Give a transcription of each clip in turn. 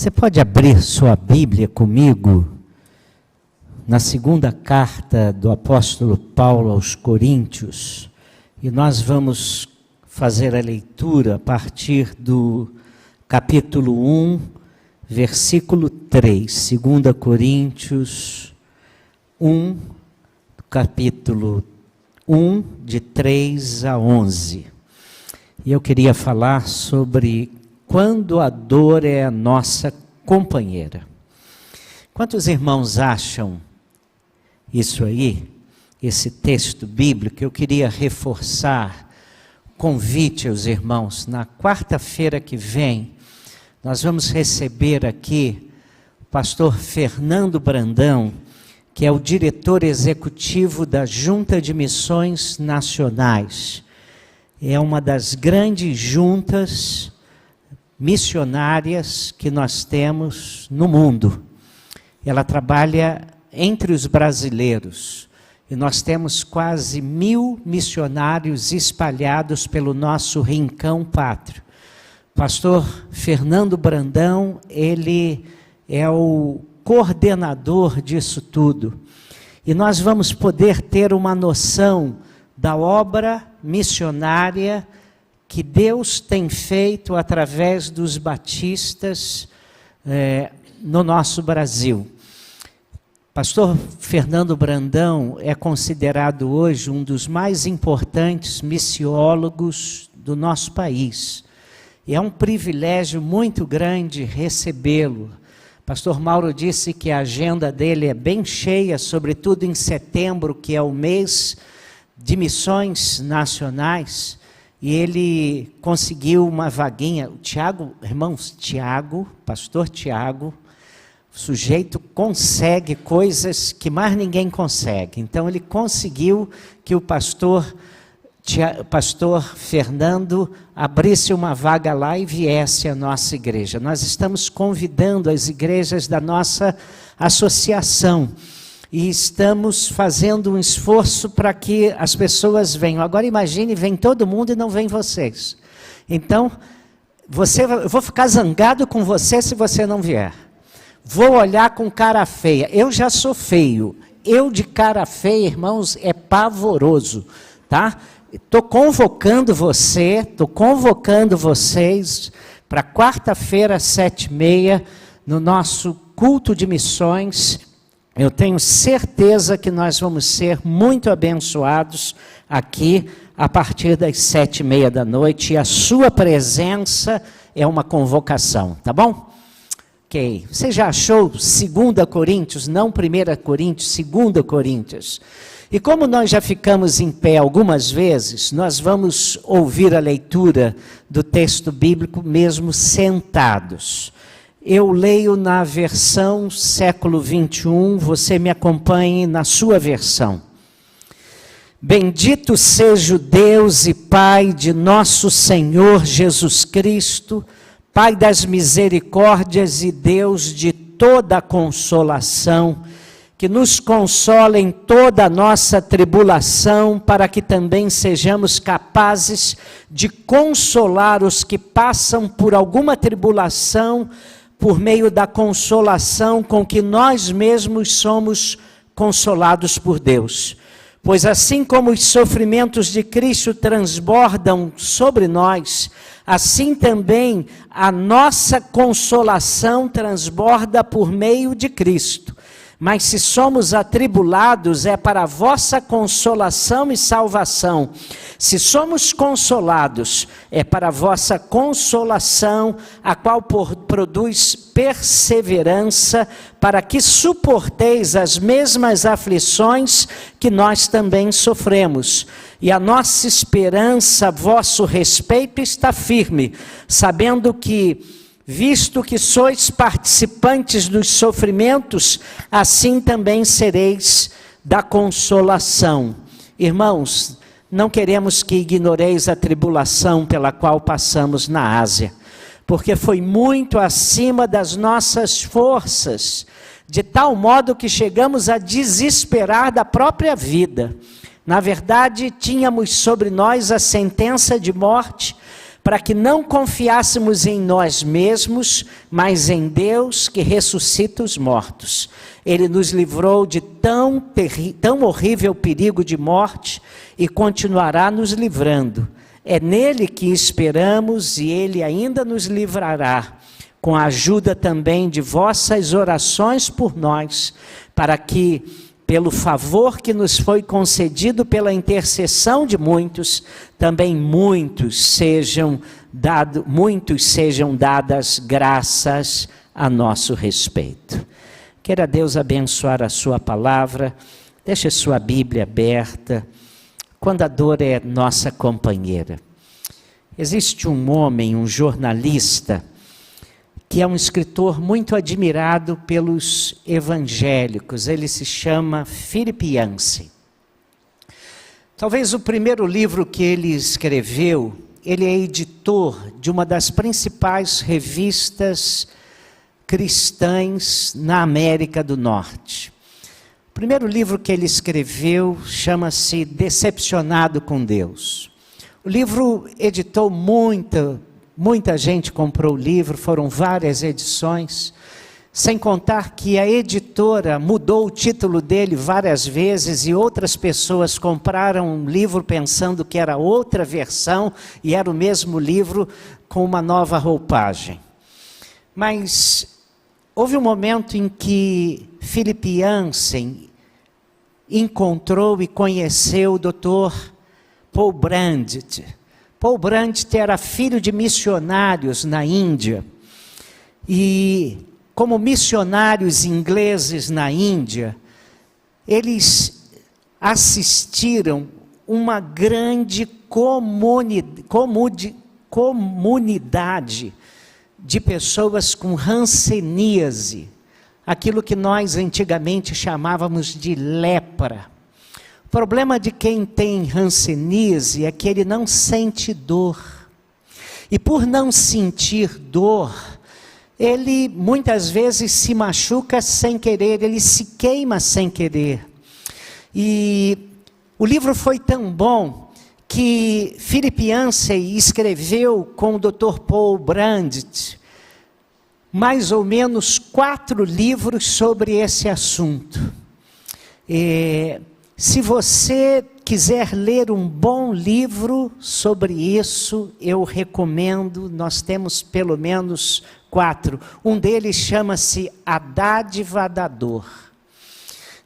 Você pode abrir sua Bíblia comigo na segunda carta do apóstolo Paulo aos Coríntios, e nós vamos fazer a leitura a partir do capítulo 1, versículo 3, 2 Coríntios 1, capítulo 1, de 3 a 11. E eu queria falar sobre quando a dor é a nossa companheira. Quantos irmãos acham isso aí, esse texto bíblico? Eu queria reforçar o convite aos irmãos. Na quarta-feira que vem, nós vamos receber aqui o pastor Fernando Brandão, que é o diretor executivo da Junta de Missões Nacionais. É uma das grandes juntas missionárias que nós temos no mundo. Ela trabalha entre os brasileiros, e nós temos quase 1.000 missionários espalhados pelo nosso rincão pátrio. Pastor Fernando Brandão, ele é o coordenador disso tudo, e nós vamos poder ter uma noção da obra missionária que Deus tem feito através dos batistas no nosso Brasil. Pastor Fernando Brandão é considerado hoje um dos mais importantes missiólogos do nosso país. E é um privilégio muito grande recebê-lo. Pastor Mauro disse que a agenda dele é bem cheia, sobretudo em setembro, que é o mês de missões nacionais. E ele conseguiu uma vaguinha. O Tiago, irmãos, pastor Tiago, o sujeito consegue coisas que mais ninguém consegue. Então ele conseguiu que o pastor Fernando abrisse uma vaga lá e viesse à nossa igreja. Nós estamos convidando as igrejas da nossa associação e estamos fazendo um esforço para que as pessoas venham. Agora imagine, vem todo mundo e não vem vocês. Então, eu vou ficar zangado com você se você não vier. Vou olhar com cara feia. Eu já sou feio. Eu de cara feia, irmãos, é pavoroso, tá? Estou convocando vocês para quarta-feira, 7h30, no nosso culto de missões. Eu tenho certeza que nós vamos ser muito abençoados aqui a partir das 7h30 da noite. E a sua presença é uma convocação, tá bom? Ok. Você já achou 2 Coríntios, não 1 Coríntios, 2 Coríntios? E como nós já ficamos em pé algumas vezes, nós vamos ouvir a leitura do texto bíblico mesmo sentados. Eu leio na versão século 21, você me acompanhe na sua versão. Bendito seja o Deus e Pai de nosso Senhor Jesus Cristo, Pai das misericórdias e Deus de toda a consolação, que nos consola em toda a nossa tribulação, para que também sejamos capazes de consolar os que passam por alguma tribulação, por meio da consolação com que nós mesmos somos consolados por Deus. Pois assim como os sofrimentos de Cristo transbordam sobre nós, assim também a nossa consolação transborda por meio de Cristo. Mas se somos atribulados, é para a vossa consolação e salvação. Se somos consolados, é para a vossa consolação, a qual produz perseverança, para que suporteis as mesmas aflições que nós também sofremos. E a nossa esperança a vosso respeito está firme, sabendo que, visto que sois participantes dos sofrimentos, assim também sereis da consolação. Irmãos, não queremos que ignoreis a tribulação pela qual passamos na Ásia, porque foi muito acima das nossas forças, de tal modo que chegamos a desesperar da própria vida. Na verdade, tínhamos sobre nós a sentença de morte, para que não confiássemos em nós mesmos, mas em Deus que ressuscita os mortos. Ele nos livrou de tão horrível perigo de morte e continuará nos livrando. É nele que esperamos e ele ainda nos livrará, com a ajuda também de vossas orações por nós, para que, pelo favor que nos foi concedido pela intercessão de muitos, também muitos sejam dadas graças a nosso respeito. Queira Deus abençoar a sua palavra, deixe a sua Bíblia aberta, quando a dor é nossa companheira. Existe um homem, um jornalista, que é um escritor muito admirado pelos evangélicos. Ele se chama Philip Yancey. Talvez o primeiro livro que ele escreveu, ele é editor de uma das principais revistas cristãs na América do Norte. O primeiro livro que ele escreveu chama-se Decepcionado com Deus. O livro editou muita gente comprou o livro, foram várias edições, sem contar que a editora mudou o título dele várias vezes e outras pessoas compraram o livro pensando que era outra versão e era o mesmo livro com uma nova roupagem. Mas houve um momento em que Philip Yancey encontrou e conheceu o Dr. Paul Brandit. Paul Brandit era filho de missionários na Índia. E como missionários ingleses na Índia, eles assistiram uma grande comunidade de pessoas com hanseníase, aquilo que nós antigamente chamávamos de lepra. O problema de quem tem hanseníase é que ele não sente dor. E por não sentir dor, ele muitas vezes se machuca sem querer, ele se queima sem querer. E o livro foi tão bom que Philip Yancey escreveu com o Dr. Paul Brandit mais ou menos 4 livros sobre esse assunto. Se você quiser ler um bom livro sobre isso, eu recomendo, nós temos pelo menos 4. Um deles chama-se A Dádiva da Dor.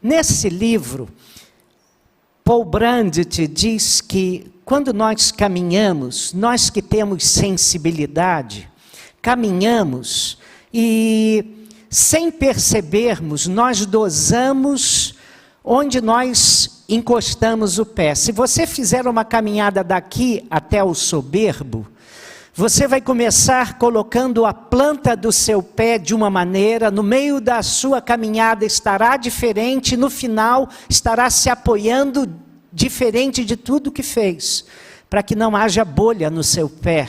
Nesse livro, Paul Brandit diz que quando nós caminhamos, nós que temos sensibilidade, caminhamos e sem percebermos, nós dosamos onde nós encostamos o pé. Se você fizer uma caminhada daqui até o soberbo, você vai começar colocando a planta do seu pé de uma maneira, no meio da sua caminhada estará diferente, no final estará se apoiando diferente de tudo que fez, para que não haja bolha no seu pé,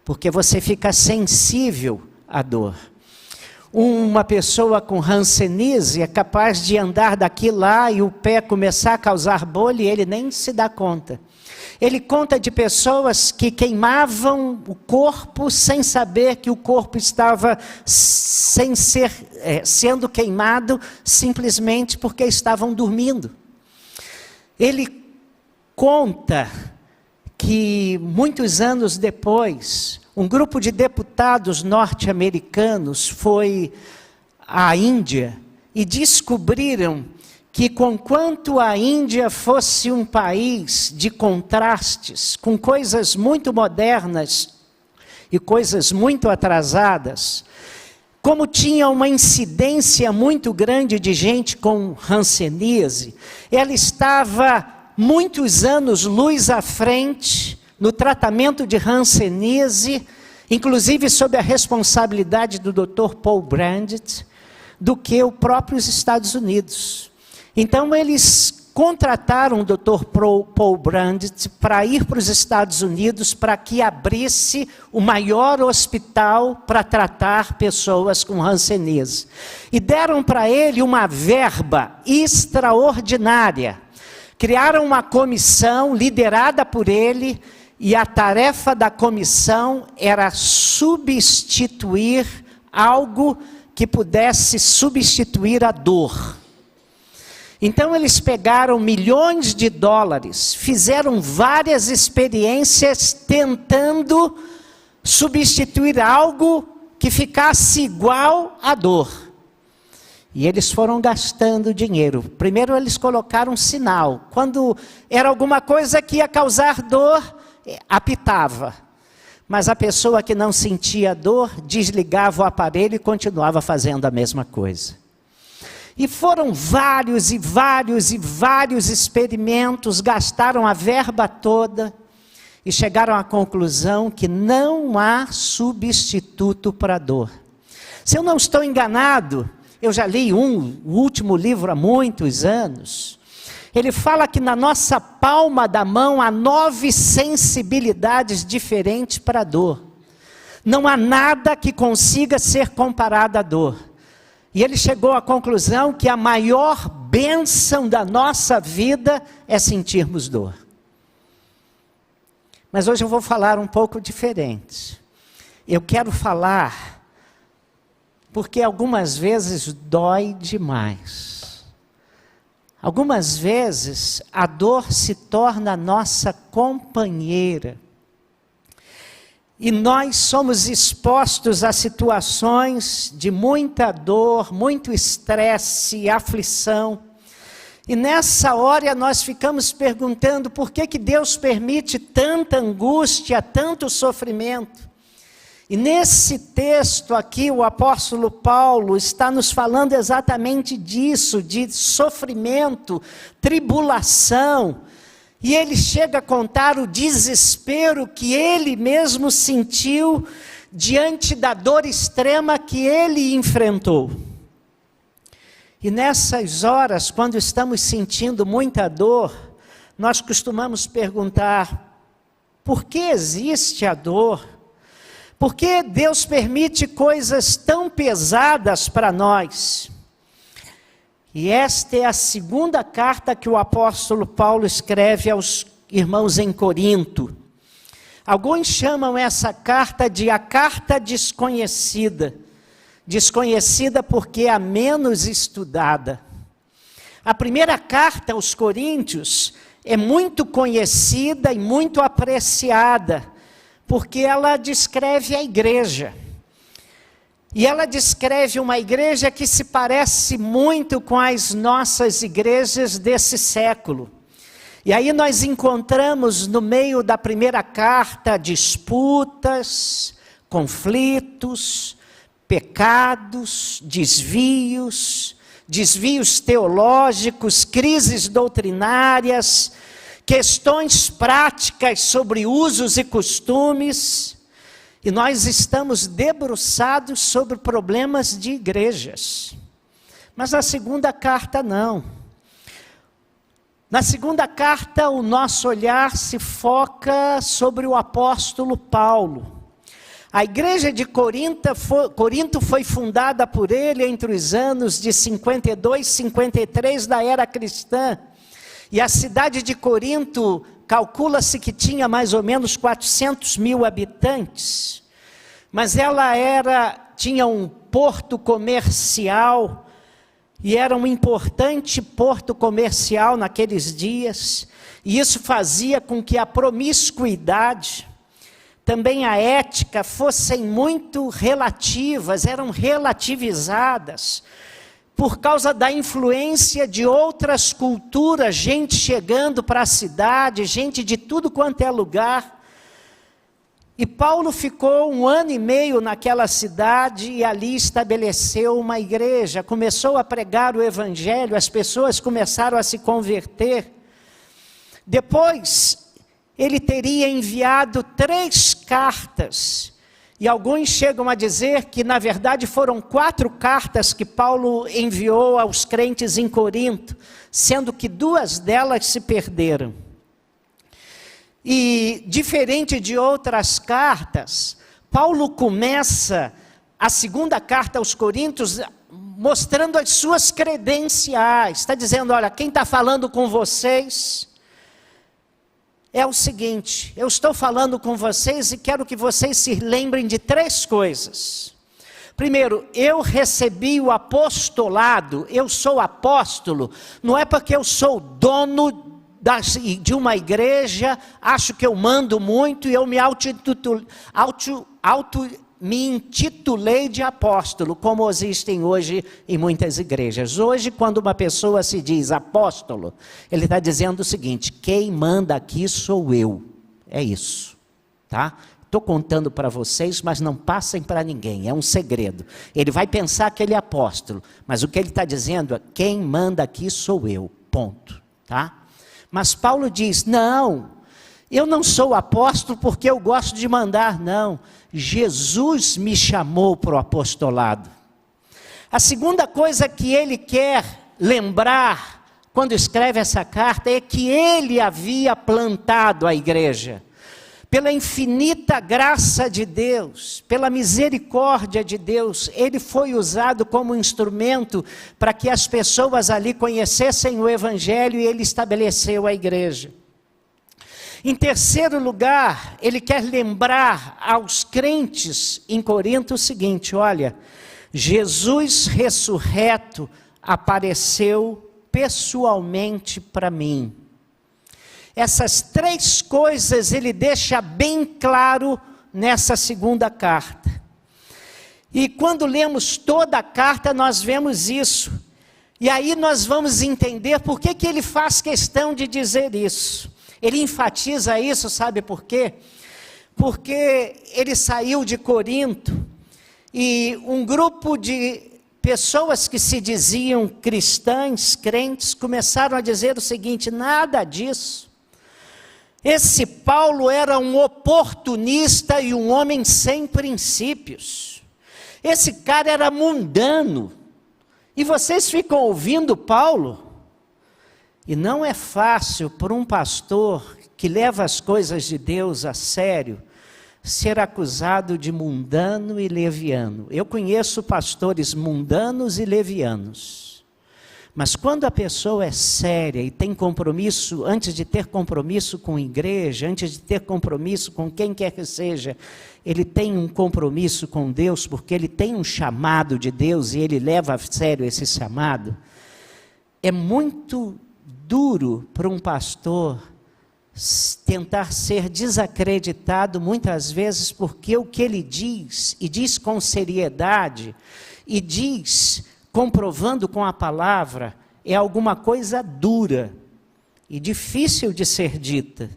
porque você fica sensível à dor. Uma pessoa com hanseníase é capaz de andar daqui lá e o pé começar a causar bolha e ele nem se dá conta. Ele conta de pessoas que queimavam o corpo sem saber que o corpo estava sendo queimado simplesmente porque estavam dormindo. Ele conta que muitos anos depois, um grupo de deputados norte-americanos foi à Índia e descobriram que, conquanto a Índia fosse um país de contrastes, com coisas muito modernas e coisas muito atrasadas, como tinha uma incidência muito grande de gente com hanseníase, ela estava muitos anos luz à frente no tratamento de hanseníase, inclusive sob a responsabilidade do Dr. Paul Brandit, do que os próprios Estados Unidos. Então eles contrataram o Dr. Paul Brandit para ir para os Estados Unidos para que abrisse o maior hospital para tratar pessoas com hanseníase. E deram para ele uma verba extraordinária. Criaram uma comissão liderada por ele e a tarefa da comissão era substituir algo que pudesse substituir a dor. Então eles pegaram milhões de dólares, fizeram várias experiências tentando substituir algo que ficasse igual à dor. E eles foram gastando dinheiro. Primeiro eles colocaram um sinal. Quando era alguma coisa que ia causar dor, apitava. Mas a pessoa que não sentia dor, desligava o aparelho e continuava fazendo a mesma coisa. E foram vários e vários e vários experimentos, gastaram a verba toda e chegaram à conclusão que não há substituto para a dor. Se eu não estou enganado, eu já li o último livro há muitos anos. Ele fala que na nossa palma da mão há 9 sensibilidades diferentes para a dor. Não há nada que consiga ser comparado à dor. E ele chegou à conclusão que a maior bênção da nossa vida é sentirmos dor. Mas hoje eu vou falar um pouco diferente. Eu quero falar porque algumas vezes dói demais. Algumas vezes a dor se torna nossa companheira. E nós somos expostos a situações de muita dor, muito estresse, aflição. E nessa hora nós ficamos perguntando por que Deus permite tanta angústia, tanto sofrimento. E nesse texto aqui o apóstolo Paulo está nos falando exatamente disso, de sofrimento, tribulação. E ele chega a contar o desespero que ele mesmo sentiu diante da dor extrema que ele enfrentou. E nessas horas, quando estamos sentindo muita dor, nós costumamos perguntar: por que existe a dor? Por que Deus permite coisas tão pesadas para nós? E esta é a segunda carta que o apóstolo Paulo escreve aos irmãos em Corinto. Alguns chamam essa carta de a carta desconhecida. Desconhecida porque é a menos estudada. A primeira carta aos Coríntios é muito conhecida e muito apreciada, porque ela descreve a igreja. E ela descreve uma igreja que se parece muito com as nossas igrejas desse século. E aí nós encontramos no meio da primeira carta disputas, conflitos, pecados, desvios teológicos, crises doutrinárias, questões práticas sobre usos e costumes. E nós estamos debruçados sobre problemas de igrejas. Mas na segunda carta não. Na segunda carta o nosso olhar se foca sobre o apóstolo Paulo. A igreja de Corinto foi fundada por ele entre os anos de 52 e 53 da era cristã. E a cidade de Corinto, calcula-se que tinha mais ou menos 400 mil habitantes. Mas ela tinha um porto comercial, e era um importante porto comercial naqueles dias. E isso fazia com que a promiscuidade, também a ética, fossem muito relativas, eram relativizadas, por causa da influência de outras culturas, gente chegando para a cidade, gente de tudo quanto é lugar. E Paulo ficou 1 ano e meio naquela cidade e ali estabeleceu uma igreja, começou a pregar o evangelho, as pessoas começaram a se converter. Depois, ele teria enviado 3 cartas, e alguns chegam a dizer que na verdade foram 4 cartas que Paulo enviou aos crentes em Corinto, sendo que 2 delas se perderam. E diferente de outras cartas, Paulo começa a segunda carta aos Coríntios mostrando as suas credenciais, está dizendo: olha, quem está falando com vocês é o seguinte: eu estou falando com vocês e quero que vocês se lembrem de 3 coisas. Primeiro, eu recebi o apostolado, eu sou apóstolo, não é porque eu sou dono de uma igreja, acho que eu mando muito e eu me me intitulei de apóstolo, como existem hoje em muitas igrejas. Hoje, quando uma pessoa se diz apóstolo, ele está dizendo o seguinte: quem manda aqui sou eu. É isso, tá? Estou contando para vocês, mas não passem para ninguém, é um segredo. Ele vai pensar que ele é apóstolo, mas o que ele está dizendo é: quem manda aqui sou eu, ponto, tá? Mas Paulo diz: não, eu não sou apóstolo porque eu gosto de mandar, não. Jesus me chamou para o apostolado. A segunda coisa que ele quer lembrar quando escreve essa carta é que ele havia plantado a igreja. Pela infinita graça de Deus, pela misericórdia de Deus, ele foi usado como instrumento para que as pessoas ali conhecessem o Evangelho, e ele estabeleceu a igreja. Em terceiro lugar, ele quer lembrar aos crentes em Corinto o seguinte: olha, Jesus ressurreto apareceu pessoalmente para mim. Essas 3 coisas ele deixa bem claro nessa segunda carta. E quando lemos toda a carta, nós vemos isso. E aí nós vamos entender por que ele faz questão de dizer isso. Ele enfatiza isso, sabe por quê? Porque ele saiu de Corinto e um grupo de pessoas que se diziam cristãs, crentes, começaram a dizer o seguinte: nada disso. Esse Paulo era um oportunista e um homem sem princípios. Esse cara era mundano. E vocês ficam ouvindo Paulo? E não é fácil para um pastor que leva as coisas de Deus a sério ser acusado de mundano e leviano. Eu conheço pastores mundanos e levianos. Mas quando a pessoa é séria e tem compromisso, antes de ter compromisso com a igreja, antes de ter compromisso com quem quer que seja, ele tem um compromisso com Deus, porque ele tem um chamado de Deus e ele leva a sério esse chamado. É muito duro para um pastor tentar ser desacreditado muitas vezes, porque o que ele diz, e diz com seriedade, e diz comprovando com a palavra, é alguma coisa dura e difícil de ser dita.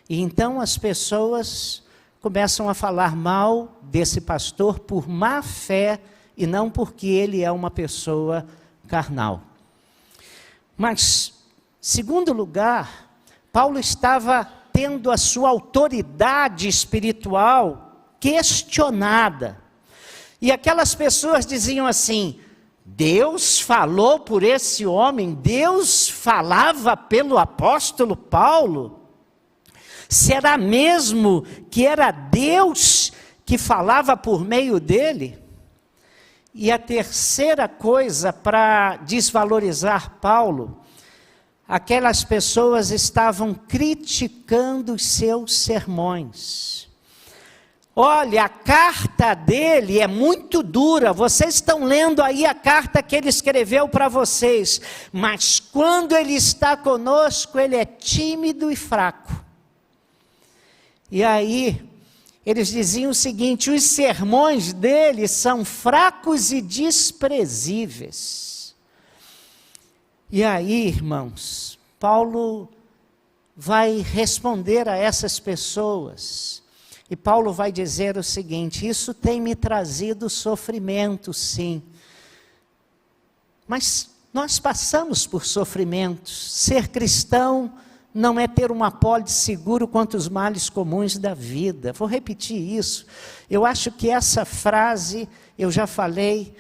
E então as pessoas começam a falar mal desse pastor por má fé e não porque ele é uma pessoa carnal. Mas, segundo lugar, Paulo estava tendo a sua autoridade espiritual questionada. E aquelas pessoas diziam assim: Deus falou por esse homem, Deus falava pelo apóstolo Paulo. Será mesmo que era Deus que falava por meio dele? E a terceira coisa para desvalorizar Paulo, aquelas pessoas estavam criticando os seus sermões. Olha, a carta dele é muito dura, vocês estão lendo aí a carta que ele escreveu para vocês, mas quando ele está conosco, ele é tímido e fraco. E aí, eles diziam o seguinte: os sermões dele são fracos e desprezíveis. E aí, irmãos, Paulo vai responder a essas pessoas. E Paulo vai dizer o seguinte: isso tem me trazido sofrimento, sim. Mas nós passamos por sofrimentos. Ser cristão não é ter um apólice seguro contra os males comuns da vida. Vou repetir isso. Eu acho que essa frase eu já falei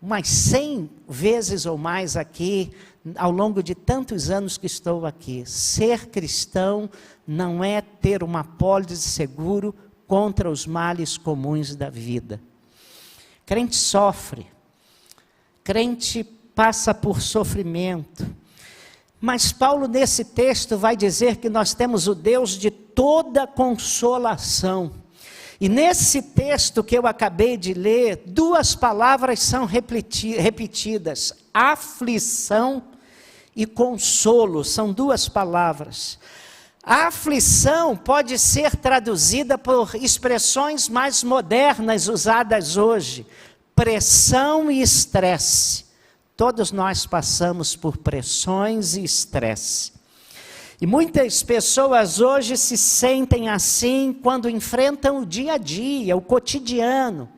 umas 100 vezes ou mais aqui, ao longo de tantos anos que estou aqui. Ser cristão não é ter uma apólice seguro contra os males comuns da vida. Crente sofre, crente passa por sofrimento, Mas Paulo, nesse texto, vai dizer que nós temos o Deus de toda consolação. E nesse texto que eu acabei de ler, duas palavras são repetidas: aflição e consolo, são duas palavras. A aflição pode ser traduzida por expressões mais modernas usadas hoje: pressão e estresse. Todos nós passamos por pressões e estresse. E muitas pessoas hoje se sentem assim quando enfrentam o dia a dia, o cotidiano,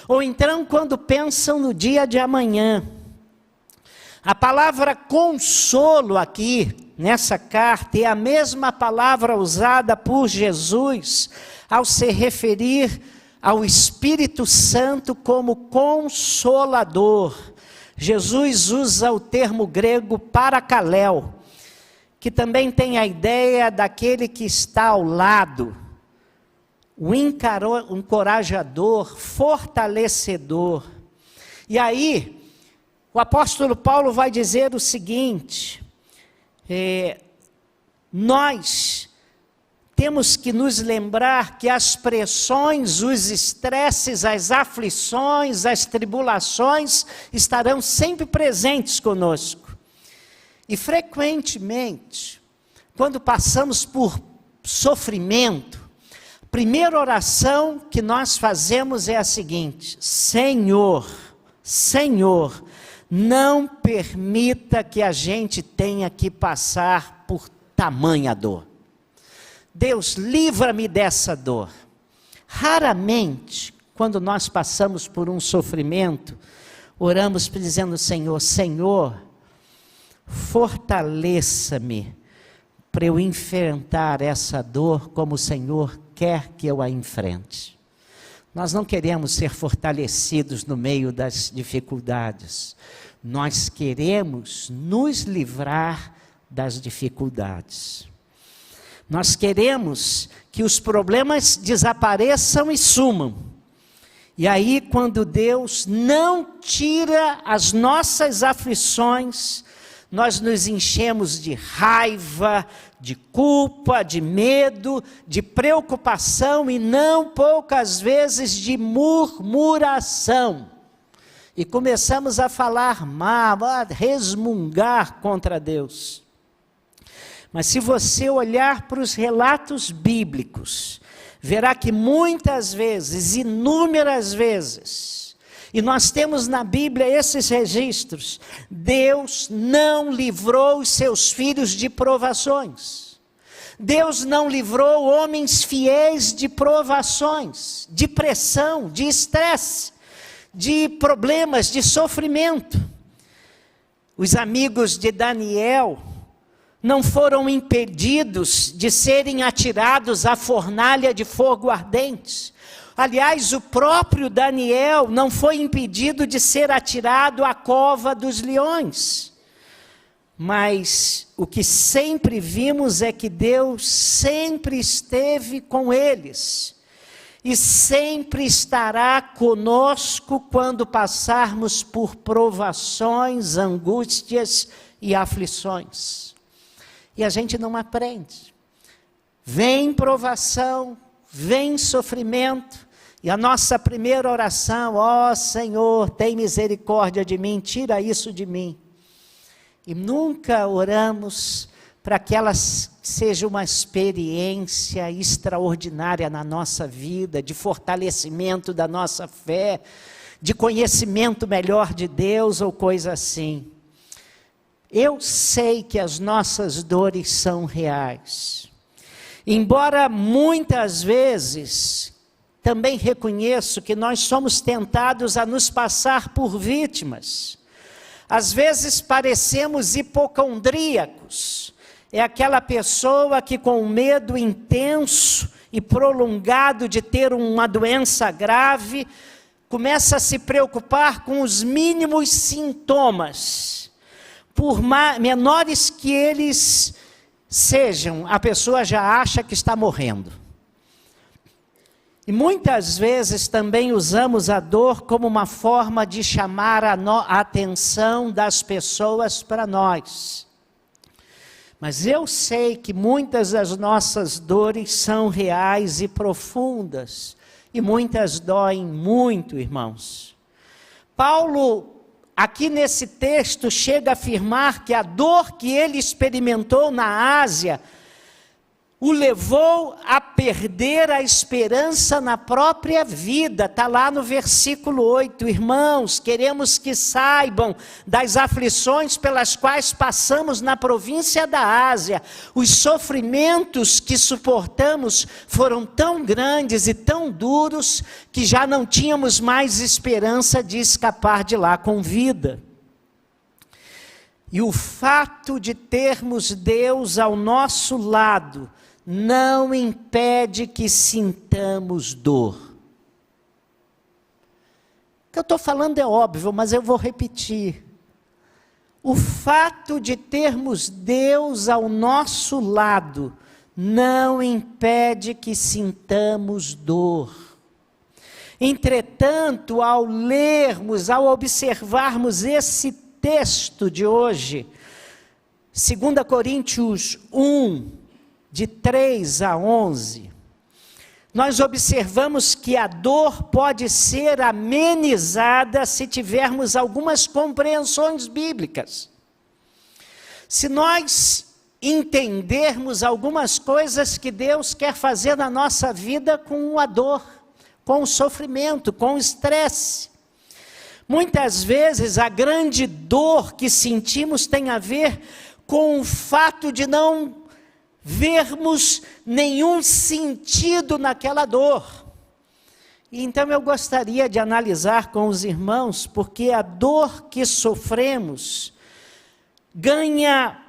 ou então quando pensam no dia de amanhã. A palavra consolo aqui, nessa carta, é a mesma palavra usada por Jesus ao se referir ao Espírito Santo como consolador. Jesus usa o termo grego paracaléu, que também tem a ideia daquele que está ao lado, o encorajador, fortalecedor. E aí, o apóstolo Paulo vai dizer o seguinte: nós temos que nos lembrar que as pressões, os estresses, as aflições, as tribulações estarão sempre presentes conosco. E frequentemente, quando passamos por sofrimento, a primeira oração que nós fazemos é a seguinte: Senhor, Senhor, não permita que a gente tenha que passar por tamanha dor. Deus, livra-me dessa dor. Raramente, quando nós passamos por um sofrimento, oramos dizendo: Senhor, Senhor, fortaleça-me para eu enfrentar essa dor como o Senhor quer que eu a enfrente. Nós não queremos ser fortalecidos no meio das dificuldades. Nós queremos nos livrar das dificuldades. Nós queremos que os problemas desapareçam e sumam. E aí, quando Deus não tira as nossas aflições, nós nos enchemos de raiva, de culpa, de medo, de preocupação e não poucas vezes de murmuração. E começamos a falar mal, a resmungar contra Deus. Mas se você olhar para os relatos bíblicos, verá que muitas vezes, inúmeras vezes, e nós temos na Bíblia esses registros, Deus não livrou os seus filhos de provações. Deus não livrou homens fiéis de provações, de pressão, de estresse, de problemas, de sofrimento. Os amigos de Daniel não foram impedidos de serem atirados à fornalha de fogo ardente. Aliás, o próprio Daniel não foi impedido de ser atirado à cova dos leões. Mas o que sempre vimos é que Deus sempre esteve com eles. E sempre estará conosco quando passarmos por provações, angústias e aflições. E a gente não aprende. Vem provação, vem sofrimento, e a nossa primeira oração: ó Senhor, tem misericórdia de mim, tira isso de mim. E nunca oramos para que ela seja uma experiência extraordinária na nossa vida, de fortalecimento da nossa fé, de conhecimento melhor de Deus ou coisa assim. Eu sei que as nossas dores são reais. Embora muitas vezes também reconheço que nós somos tentados a nos passar por vítimas. Às vezes parecemos hipocondríacos. É aquela pessoa que, com medo intenso e prolongado de ter uma doença grave, começa a se preocupar com os mínimos sintomas. Por menores que eles sejam, a pessoa já acha que está morrendo. E muitas vezes também usamos a dor como uma forma de chamar a atenção das pessoas para nós. Mas eu sei que muitas das nossas dores são reais e profundas, e muitas doem muito, irmãos. Paulo, aqui nesse texto, chega a afirmar que a dor que ele experimentou na Ásia o levou a perder a esperança na própria vida. Está lá no versículo 8. Irmãos, queremos que saibam das aflições pelas quais passamos na província da Ásia. Os sofrimentos que suportamos foram tão grandes e tão duros que já não tínhamos mais esperança de escapar de lá com vida. E o fato de termos Deus ao nosso lado não impede que sintamos dor. O que eu estou falando é óbvio, mas eu vou repetir. O fato de termos Deus ao nosso lado não impede que sintamos dor. Entretanto, ao lermos, ao observarmos esse texto de hoje, 2 Coríntios 1, de 3 a 11, nós observamos que a dor pode ser amenizada se tivermos algumas compreensões bíblicas. Se nós entendermos algumas coisas que Deus quer fazer na nossa vida com a dor, com o sofrimento, com o estresse. Muitas vezes a grande dor que sentimos tem a ver com o fato de não vermos nenhum sentido naquela dor. E então eu gostaria de analisar com os irmãos, porque a dor que sofremos ganha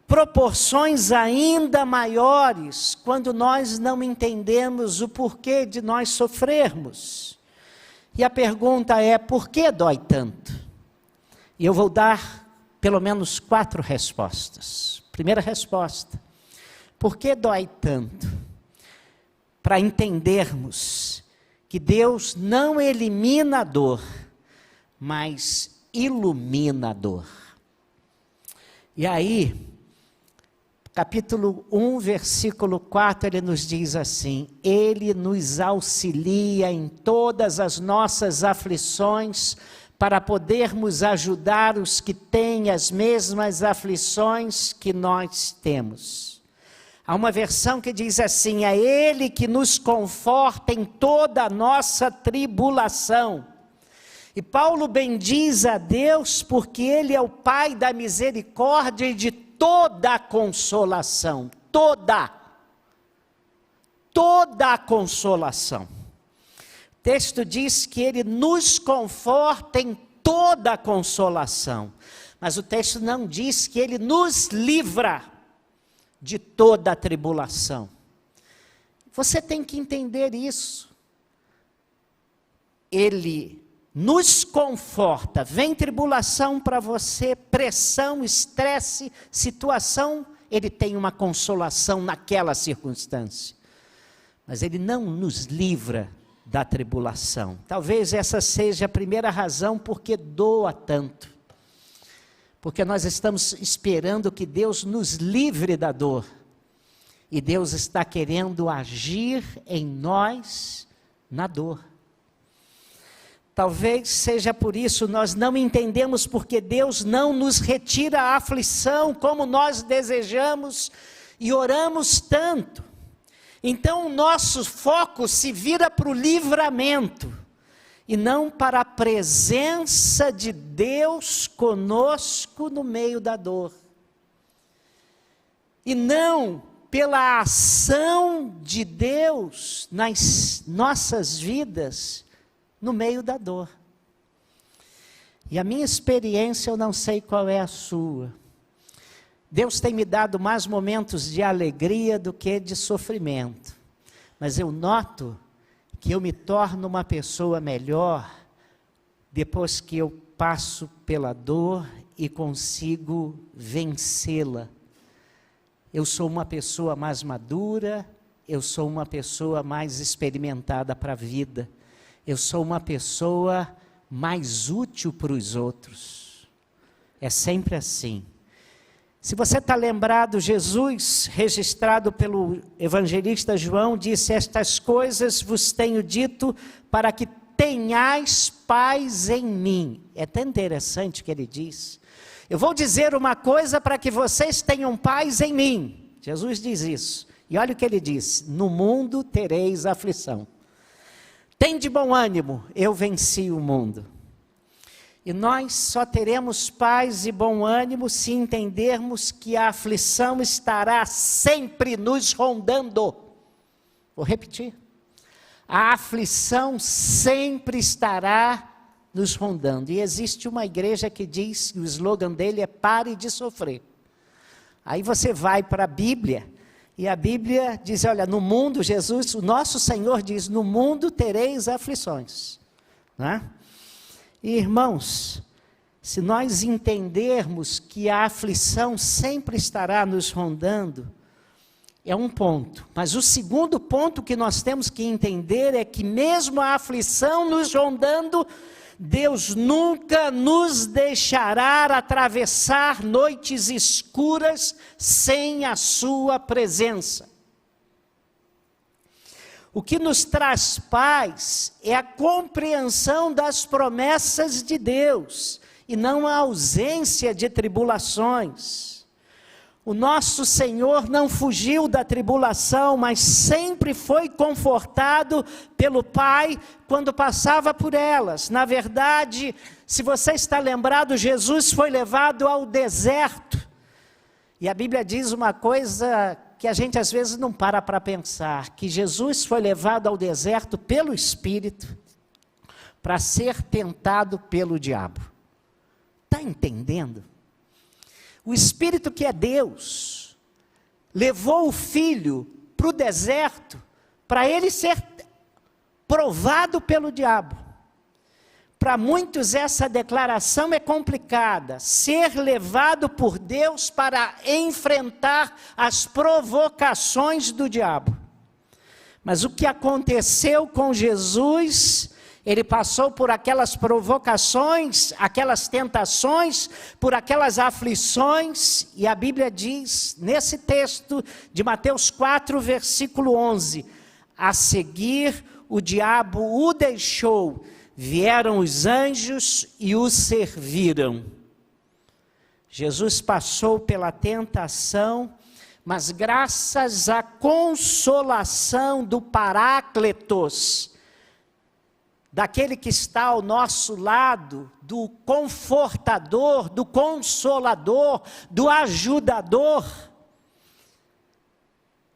proporções ainda maiores quando nós não entendemos o porquê de nós sofrermos. E a pergunta é: por que dói tanto? E eu vou dar pelo menos 4 respostas. Primeira resposta: por que dói tanto? Para entendermos que Deus não elimina a dor, mas ilumina a dor. E aí, capítulo 1, versículo 4, ele nos diz assim: Ele nos auxilia em todas as nossas aflições, para podermos ajudar os que têm as mesmas aflições que nós temos. Há uma versão que diz assim: é Ele que nos conforta em toda a nossa tribulação. E Paulo bendiz a Deus porque Ele é o Pai da misericórdia e de toda a consolação. Toda a consolação. O texto diz que Ele nos conforta em toda a consolação. Mas o texto não diz que Ele nos livra de toda a tribulação. Você tem que entender isso. Ele nos conforta. Vem tribulação para você, pressão, estresse, situação, Ele tem uma consolação naquela circunstância. Mas Ele não nos livra da tribulação. Talvez essa seja a primeira razão porque doa tanto. Porque nós estamos esperando que Deus nos livre da dor. E Deus está querendo agir em nós na dor. Talvez seja por isso nós não entendemos porque Deus não nos retira a aflição como nós desejamos e oramos tanto. Então o nosso foco se vira para o livramento e não para a presença de Deus conosco no meio da dor. E não pela ação de Deus nas nossas vidas no meio da dor. E a minha experiência, eu não sei qual é a sua. Deus tem me dado mais momentos de alegria do que de sofrimento. Mas eu noto que eu me torno uma pessoa melhor depois que eu passo pela dor e consigo vencê-la. Eu sou uma pessoa mais madura, eu sou uma pessoa mais experimentada para a vida. Eu sou uma pessoa mais útil para os outros. É sempre assim. Se você está lembrado, Jesus, registrado pelo evangelista João, disse: estas coisas vos tenho dito para que tenhais paz em mim. É até interessante o que ele diz. Eu vou dizer uma coisa para que vocês tenham paz em mim. Jesus diz isso. E olha o que ele diz: no mundo tereis aflição. Tende bom ânimo, eu venci o mundo. E nós só teremos paz e bom ânimo se entendermos que a aflição estará sempre nos rondando. Vou repetir. A aflição sempre estará nos rondando. E existe uma igreja que diz, que o slogan dele é: pare de sofrer. Aí você vai para a Bíblia, e a Bíblia diz: olha, no mundo, Jesus, o nosso Senhor diz: no mundo tereis aflições. Não é? E, irmãos, se nós entendermos que a aflição sempre estará nos rondando, é um ponto. Mas o segundo ponto que nós temos que entender é que mesmo a aflição nos rondando, Deus nunca nos deixará atravessar noites escuras sem a sua presença. O que nos traz paz é a compreensão das promessas de Deus e não a ausência de tribulações. O nosso Senhor não fugiu da tribulação, mas sempre foi confortado pelo Pai quando passava por elas. Na verdade, se você está lembrado, Jesus foi levado ao deserto. E a Bíblia diz uma coisa que a gente às vezes não para pensar, que Jesus foi levado ao deserto pelo Espírito para ser tentado pelo diabo. Está entendendo? O Espírito, que é Deus, levou o Filho para o deserto para ele ser provado pelo diabo. Para muitos essa declaração é complicada, ser levado por Deus para enfrentar as provocações do diabo. Mas o que aconteceu com Jesus, ele passou por aquelas provocações, aquelas tentações, por aquelas aflições, e a Bíblia diz, nesse texto de Mateus 4, versículo 11, a seguir o diabo o deixou, vieram os anjos e o serviram. Jesus passou pela tentação, mas graças à consolação do Paráclitos, daquele que está ao nosso lado, do confortador, do consolador, do ajudador,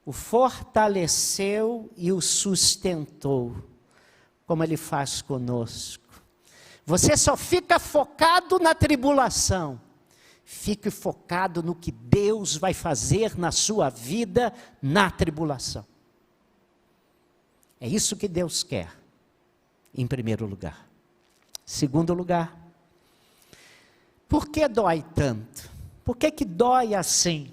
o fortaleceu e o sustentou, como ele faz conosco. Você só fica focado na tribulação. Fique focado no que Deus vai fazer na sua vida na tribulação. É isso que Deus quer, em primeiro lugar. Segundo lugar, por que dói tanto? Por que dói assim?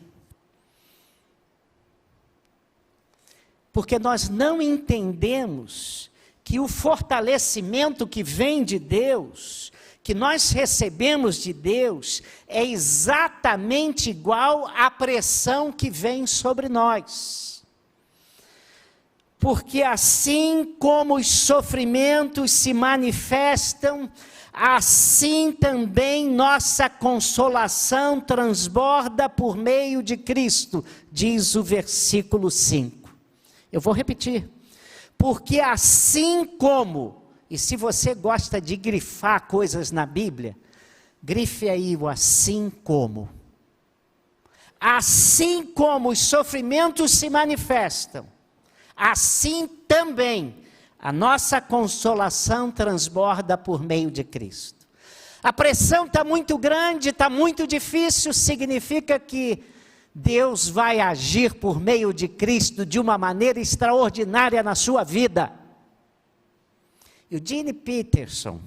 Porque nós não entendemos que o fortalecimento que vem de Deus, que nós recebemos de Deus, é exatamente igual à pressão que vem sobre nós. Porque assim como os sofrimentos se manifestam, assim também nossa consolação transborda por meio de Cristo, diz o versículo 5. Eu vou repetir. Porque assim como, e se você gosta de grifar coisas na Bíblia, grife aí o assim como. Assim como os sofrimentos se manifestam, assim também a nossa consolação transborda por meio de Cristo. A pressão está muito grande, está muito difícil, significa que Deus vai agir por meio de Cristo de uma maneira extraordinária na sua vida. Eugene Peterson,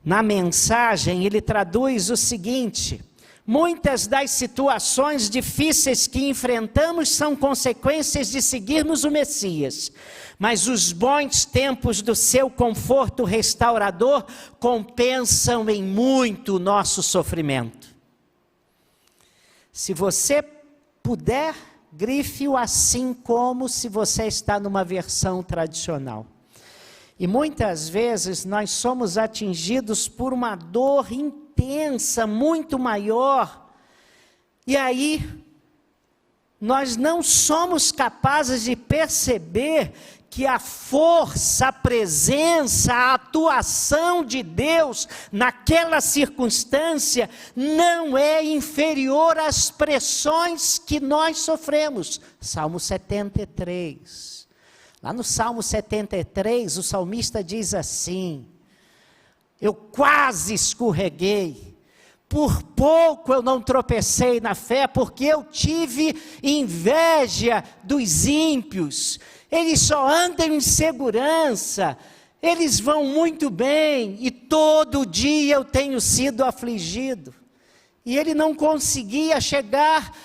na mensagem, ele traduz o seguinte: muitas das situações difíceis que enfrentamos são consequências de seguirmos o Messias, mas os bons tempos do seu conforto restaurador compensam em muito o nosso sofrimento. Se você puder, grife-o assim como se você está numa versão tradicional. E muitas vezes nós somos atingidos por uma dor intensa, muito maior, e aí nós não somos capazes de perceber que a força, a presença, a atuação de Deus naquela circunstância não é inferior às pressões que nós sofremos. Salmo 73. Lá no Salmo 73, o salmista diz assim: eu quase escorreguei, por pouco eu não tropecei na fé, porque eu tive inveja dos ímpios. Eles só andam em segurança, eles vão muito bem, e todo dia eu tenho sido afligido. E ele não conseguia chegar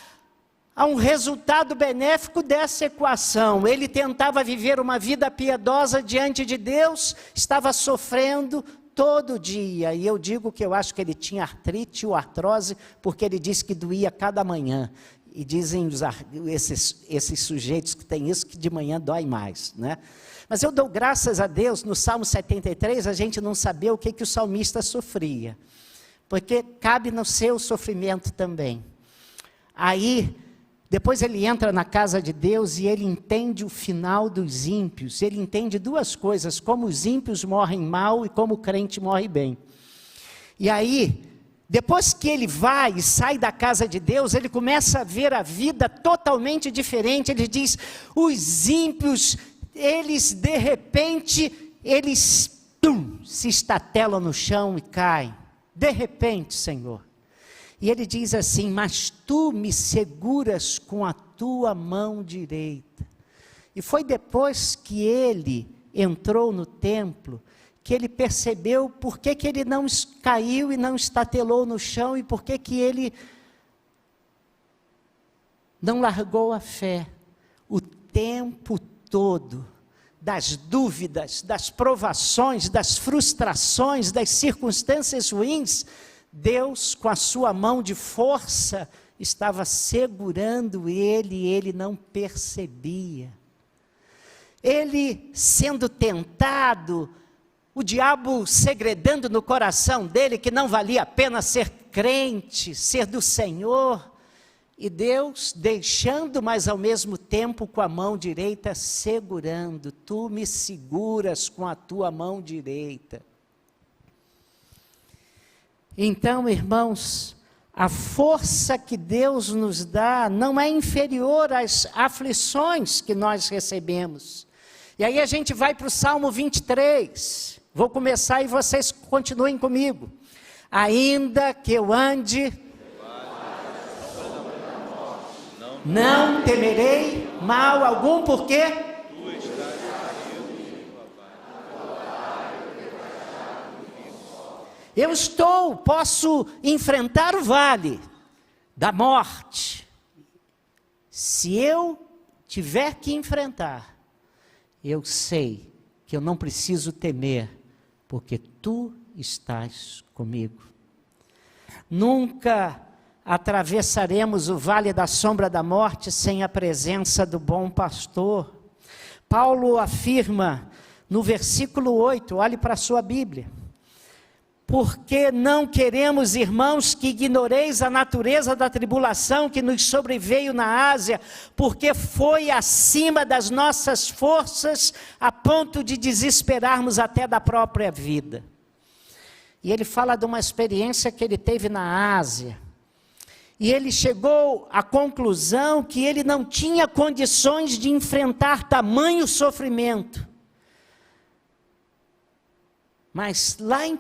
a um resultado benéfico dessa equação. Ele tentava viver uma vida piedosa diante de Deus, estava sofrendo todo dia. E eu digo que eu acho que ele tinha artrite ou artrose, porque ele disse que doía cada manhã. E dizem esses sujeitos que têm isso, que de manhã dói mais, né? Mas eu dou graças a Deus, no Salmo 73, a gente não sabia o que o salmista sofria, porque cabe no seu sofrimento também. Aí, depois ele entra na casa de Deus e ele entende o final dos ímpios. Ele entende duas coisas: como os ímpios morrem mal e como o crente morre bem. E aí, depois que ele vai e sai da casa de Deus, ele começa a ver a vida totalmente diferente. Ele diz: os ímpios, eles de repente, se estatelam no chão e caem. De repente, Senhor. E ele diz assim: mas tu me seguras com a tua mão direita. E foi depois que ele entrou no templo, que ele percebeu por que ele não caiu e não estatelou no chão, e por que ele não largou a fé. O tempo todo, das dúvidas, das provações, das frustrações, das circunstâncias ruins, Deus, com a sua mão de força, estava segurando ele e ele não percebia. Ele sendo tentado, o diabo segredando no coração dele que não valia a pena ser crente, ser do Senhor, e Deus deixando, mas ao mesmo tempo com a mão direita segurando. Tu me seguras com a tua mão direita. Então, irmãos, a força que Deus nos dá não é inferior às aflições que nós recebemos. E aí a gente vai para o Salmo 23. Vou começar e vocês continuem comigo. Ainda que eu ande, não temerei mal algum, porque eu posso enfrentar o vale da morte. Se eu tiver que enfrentar, eu sei que eu não preciso temer, porque tu estás comigo. Nunca atravessaremos o vale da sombra da morte sem a presença do bom pastor. Paulo afirma no versículo 8, olhe para a sua Bíblia: porque não queremos, irmãos, que ignoreis a natureza da tribulação que nos sobreveio na Ásia, porque foi acima das nossas forças, a ponto de desesperarmos até da própria vida. E ele fala de uma experiência que ele teve na Ásia, e ele chegou à conclusão que ele não tinha condições de enfrentar tamanho sofrimento. Mas lá em 1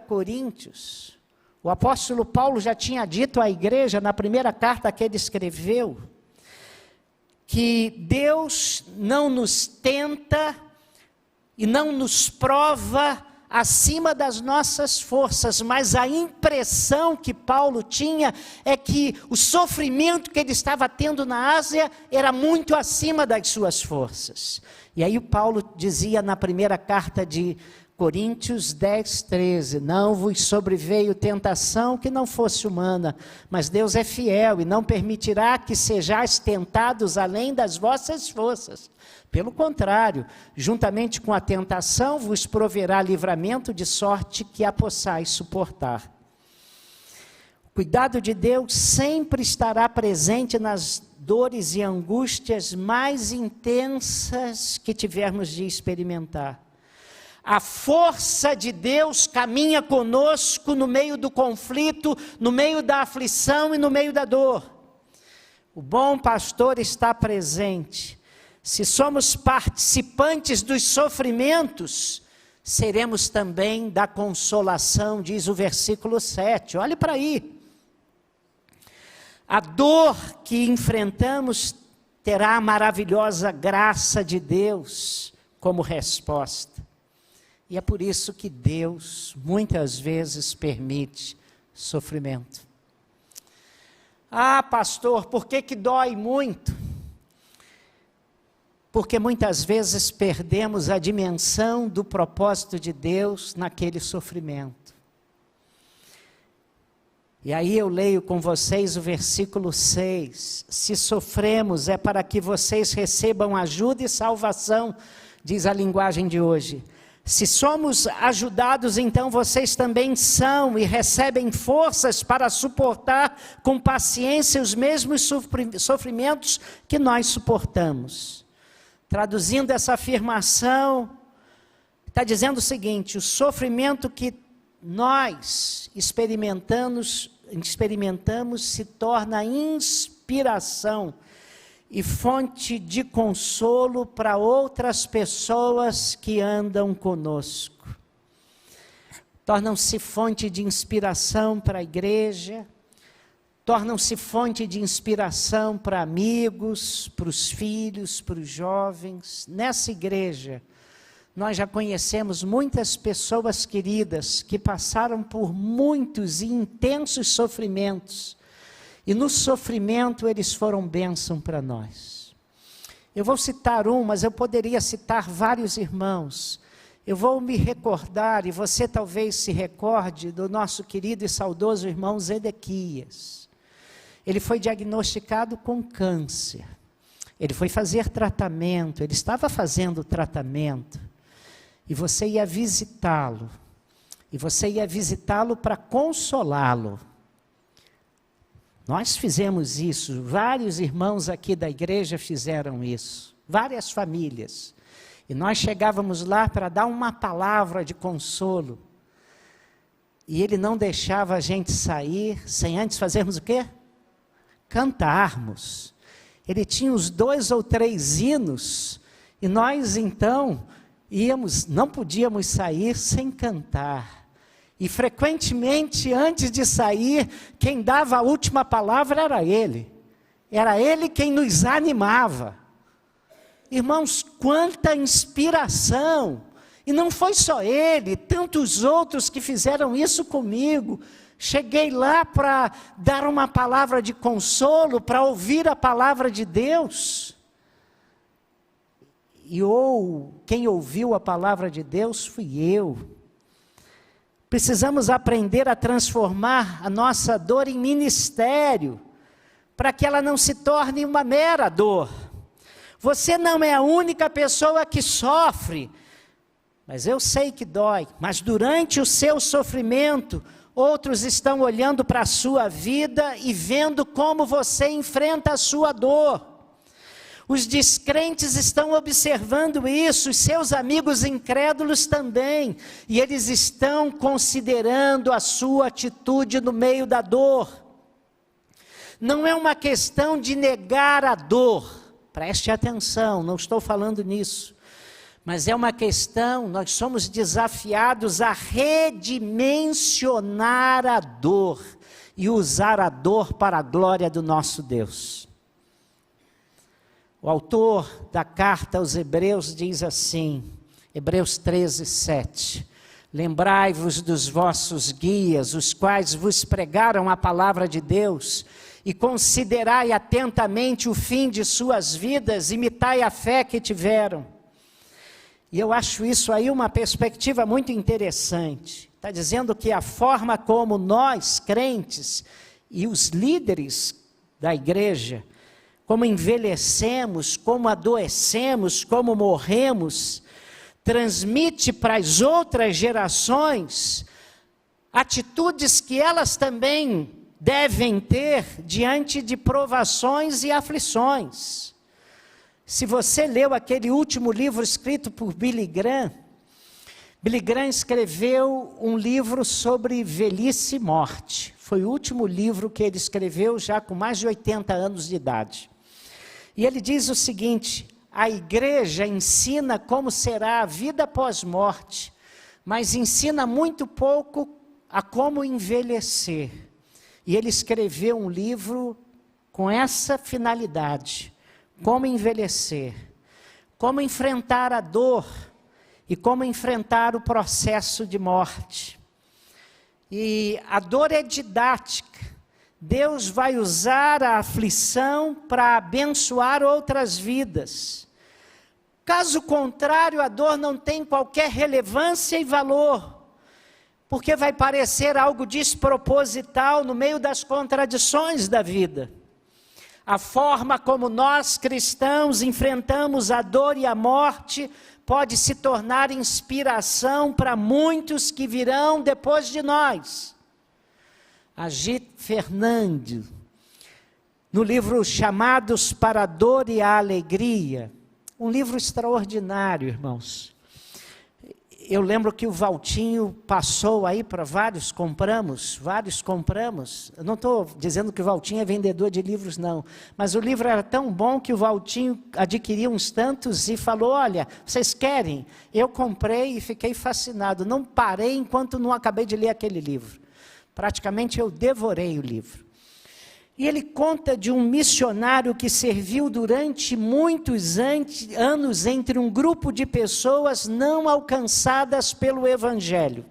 Coríntios, o apóstolo Paulo já tinha dito à igreja, na primeira carta que ele escreveu, que Deus não nos tenta e não nos prova acima das nossas forças, mas a impressão que Paulo tinha é que o sofrimento que ele estava tendo na Ásia era muito acima das suas forças. E aí o Paulo dizia na primeira carta de Coríntios 10, 13, não vos sobreveio tentação que não fosse humana, mas Deus é fiel e não permitirá que sejais tentados além das vossas forças. Pelo contrário, juntamente com a tentação vos proverá livramento de sorte que a possais suportar. O cuidado de Deus sempre estará presente nas dores e angústias mais intensas que tivermos de experimentar. A força de Deus caminha conosco no meio do conflito, no meio da aflição e no meio da dor. O bom pastor está presente. Se somos participantes dos sofrimentos, seremos também da consolação, diz o versículo 7. Olhe para aí. A dor que enfrentamos terá a maravilhosa graça de Deus como resposta. E é por isso que Deus, muitas vezes, permite sofrimento. Ah, pastor, por que dói muito? Porque muitas vezes perdemos a dimensão do propósito de Deus naquele sofrimento. E aí eu leio com vocês o versículo 6. Se sofremos é para que vocês recebam ajuda e salvação, diz a linguagem de hoje. Se somos ajudados, então vocês também são e recebem forças para suportar com paciência os mesmos sofrimentos que nós suportamos. Traduzindo essa afirmação, está dizendo o seguinte: o sofrimento que nós experimentamos se torna inspiração e fonte de consolo para outras pessoas que andam conosco. Tornam-se fonte de inspiração para a igreja, tornam-se fonte de inspiração para amigos, para os filhos, para os jovens. Nessa igreja, nós já conhecemos muitas pessoas queridas que passaram por muitos e intensos sofrimentos. E no sofrimento eles foram bênção para nós. Eu vou citar um, mas eu poderia citar vários irmãos. Eu vou me recordar, e você talvez se recorde, do nosso querido e saudoso irmão Zedequias. Ele foi diagnosticado com câncer. Ele foi fazer tratamento, ele estava fazendo tratamento. E você ia visitá-lo. E você ia visitá-lo para consolá-lo. Nós fizemos isso, vários irmãos aqui da igreja fizeram isso, várias famílias. E nós chegávamos lá para dar uma palavra de consolo. E ele não deixava a gente sair sem antes fazermos o quê? Cantarmos. Ele tinha os 2 ou 3 hinos, e nós então não podíamos sair sem cantar. E frequentemente, antes de sair, quem dava a última palavra era ele. Era ele quem nos animava. Irmãos, quanta inspiração! E não foi só ele, tantos outros que fizeram isso comigo. Cheguei lá para dar uma palavra de consolo, para ouvir a palavra de Deus. E quem ouviu a palavra de Deus fui eu. Precisamos aprender a transformar a nossa dor em ministério, para que ela não se torne uma mera dor. Você não é a única pessoa que sofre, mas eu sei que dói. Mas durante o seu sofrimento, outros estão olhando para a sua vida e vendo como você enfrenta a sua dor. Os descrentes estão observando isso, os seus amigos incrédulos também, e eles estão considerando a sua atitude no meio da dor. Não é uma questão de negar a dor, preste atenção, não estou falando nisso, mas é uma questão, nós somos desafiados a redimensionar a dor e usar a dor para a glória do nosso Deus. O autor da carta aos Hebreus diz assim, Hebreus 13, 7. Lembrai-vos dos vossos guias, os quais vos pregaram a palavra de Deus, e considerai atentamente o fim de suas vidas, imitai a fé que tiveram. E eu acho isso aí uma perspectiva muito interessante. Está dizendo que a forma como nós, crentes, e os líderes da igreja, como envelhecemos, como adoecemos, como morremos, transmite para as outras gerações atitudes que elas também devem ter diante de provações e aflições. Se você leu aquele último livro escrito por Billy Graham escreveu um livro sobre velhice e morte. Foi o último livro que ele escreveu já com mais de 80 anos de idade. E ele diz o seguinte: a igreja ensina como será a vida pós-morte, mas ensina muito pouco a como envelhecer. E ele escreveu um livro com essa finalidade: como envelhecer, como enfrentar a dor e como enfrentar o processo de morte. E a dor é didática. Deus vai usar a aflição para abençoar outras vidas. Caso contrário, a dor não tem qualquer relevância e valor, porque vai parecer algo desproposital no meio das contradições da vida. A forma como nós cristãos enfrentamos a dor e a morte pode se tornar inspiração para muitos que virão depois de nós. Agit Fernandes, no livro Chamados para a Dor e a Alegria, um livro extraordinário, irmãos. Eu lembro que o Valtinho passou aí para vários compramos. Eu não estou dizendo que o Valtinho é vendedor de livros, não. Mas o livro era tão bom que o Valtinho adquiriu uns tantos e falou: olha, vocês querem? Eu comprei e fiquei fascinado. Não parei enquanto não acabei de ler aquele livro. Praticamente eu devorei o livro. E ele conta de um missionário que serviu durante muitos anos entre um grupo de pessoas não alcançadas pelo Evangelho.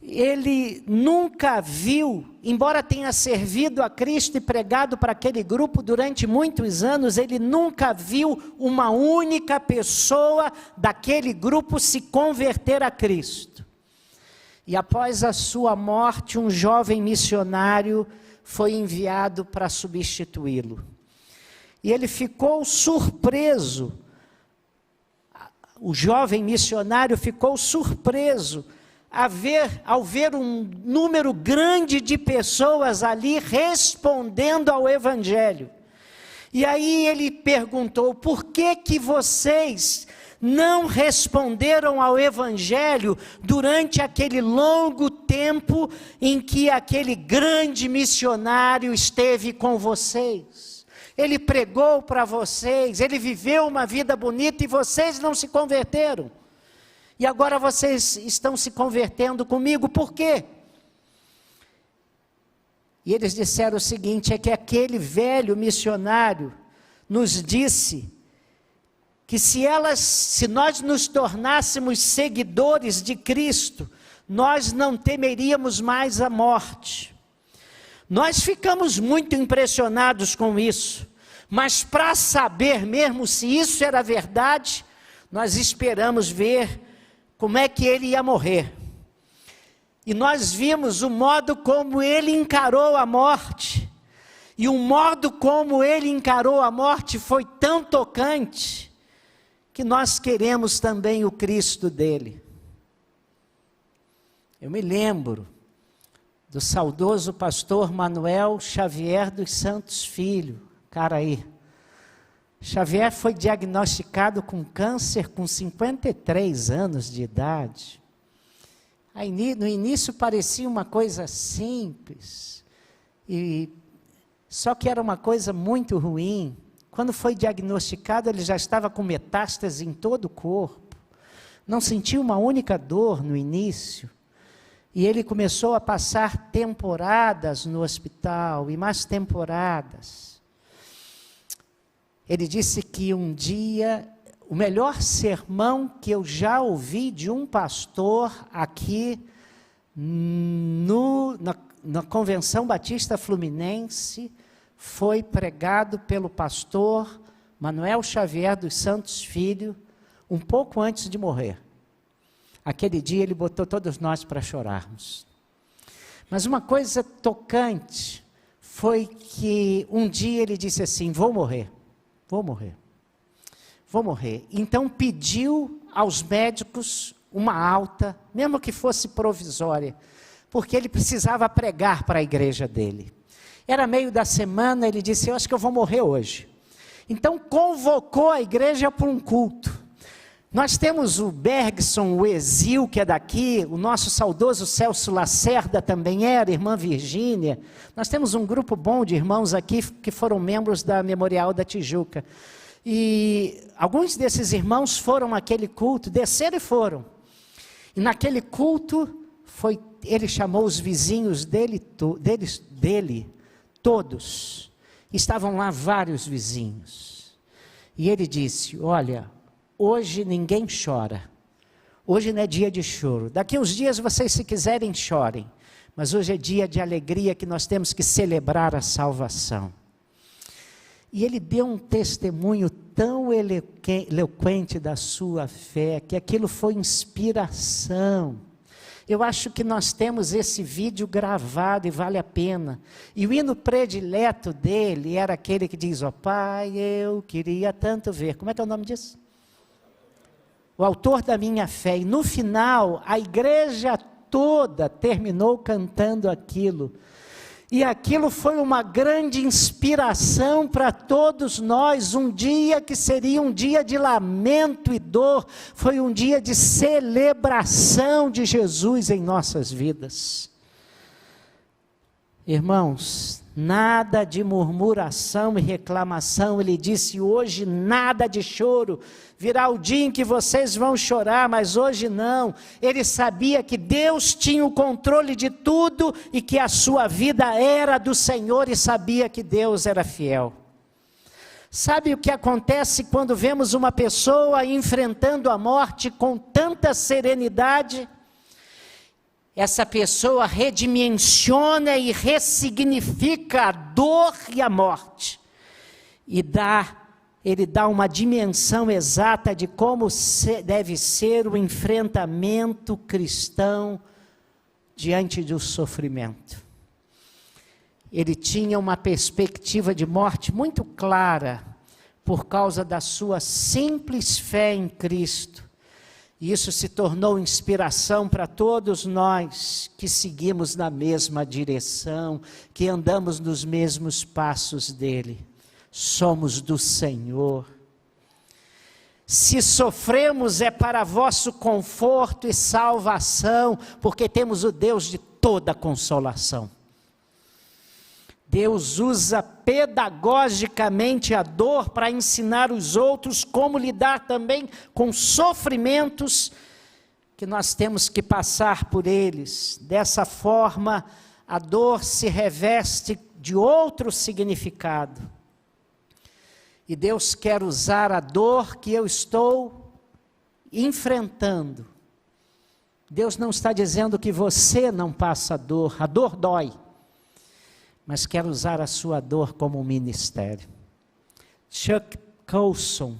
Ele nunca viu, embora tenha servido a Cristo e pregado para aquele grupo durante muitos anos, ele nunca viu uma única pessoa daquele grupo se converter a Cristo. E após a sua morte, um jovem missionário foi enviado para substituí-lo. E ele ficou surpreso, o jovem missionário ficou surpreso ao ver um número grande de pessoas ali respondendo ao Evangelho. E aí ele perguntou: por que vocês não responderam ao Evangelho durante aquele longo tempo em que aquele grande missionário esteve com vocês? Ele pregou para vocês, ele viveu uma vida bonita e vocês não se converteram. E agora vocês estão se convertendo comigo, por quê? E eles disseram o seguinte: é que aquele velho missionário nos disse que se nós nos tornássemos seguidores de Cristo, nós não temeríamos mais a morte. Nós ficamos muito impressionados com isso, mas para saber mesmo se isso era verdade, nós esperamos ver como é que ele ia morrer. E nós vimos o modo como ele encarou a morte, e o modo como ele encarou a morte foi tão tocante, que nós queremos também o Cristo dele. Eu me lembro do saudoso pastor Manuel Xavier dos Santos Filho, Caraí. Xavier foi diagnosticado com câncer com 53 anos de idade. Aí, no início parecia uma coisa simples, só que era uma coisa muito ruim. Quando foi diagnosticado, ele já estava com metástase em todo o corpo. Não sentia uma única dor no início. E ele começou a passar temporadas no hospital, e mais temporadas. Ele disse que um dia, o melhor sermão que eu já ouvi de um pastor aqui na Convenção Batista Fluminense, foi pregado pelo pastor Manuel Xavier dos Santos Filho, um pouco antes de morrer. Aquele dia ele botou todos nós para chorarmos. Mas uma coisa tocante foi que um dia ele disse assim: vou morrer. Então pediu aos médicos uma alta, mesmo que fosse provisória, porque ele precisava pregar para a igreja dele. Era meio da semana, ele disse: eu acho que eu vou morrer hoje. Então convocou a igreja para um culto. Nós temos o Bergson, o Exil, que é daqui, o nosso saudoso Celso Lacerda também era, irmã Virgínia. Nós temos um grupo bom de irmãos aqui que foram membros da Memorial da Tijuca. E alguns desses irmãos foram àquele culto, desceram e foram. E naquele culto, ele chamou os vizinhos dele, todos. Estavam lá vários vizinhos. E ele disse: olha, hoje ninguém chora. Hoje não é dia de choro. Daqui uns dias vocês, se quiserem, chorem. Mas hoje é dia de alegria, que nós temos que celebrar a salvação. E ele deu um testemunho tão eloquente da sua fé, que aquilo foi inspiração. Eu acho que nós temos esse vídeo gravado e vale a pena. E o hino predileto dele era aquele que diz: ó Pai, eu queria tanto ver. Como é que é o nome disso? O autor da minha fé. E no final, a igreja toda terminou cantando aquilo. E aquilo foi uma grande inspiração para todos nós. Um dia que seria um dia de lamento e dor, foi um dia de celebração de Jesus em nossas vidas. Irmãos, nada de murmuração e reclamação. Ele disse: hoje nada de choro. Virá o dia em que vocês vão chorar, mas hoje não. Ele sabia que Deus tinha o controle de tudo e que a sua vida era do Senhor, e sabia que Deus era fiel. Sabe o que acontece quando vemos uma pessoa enfrentando a morte com tanta serenidade? Essa pessoa redimensiona e ressignifica a dor e a morte. Ele dá uma dimensão exata de como deve ser o enfrentamento cristão diante do sofrimento. Ele tinha uma perspectiva de morte muito clara, por causa da sua simples fé em Cristo. E isso se tornou inspiração para todos nós que seguimos na mesma direção, que andamos nos mesmos passos dele. Somos do Senhor. Se sofremos é para vosso conforto e salvação, porque temos o Deus de toda consolação. Deus usa pedagogicamente a dor para ensinar os outros como lidar também com sofrimentos que nós temos que passar por eles. Dessa forma, a dor se reveste de outro significado. E Deus quer usar a dor que eu estou enfrentando. Deus não está dizendo que você não passa dor, a dor dói. Mas quer usar a sua dor como um ministério. Chuck Colson,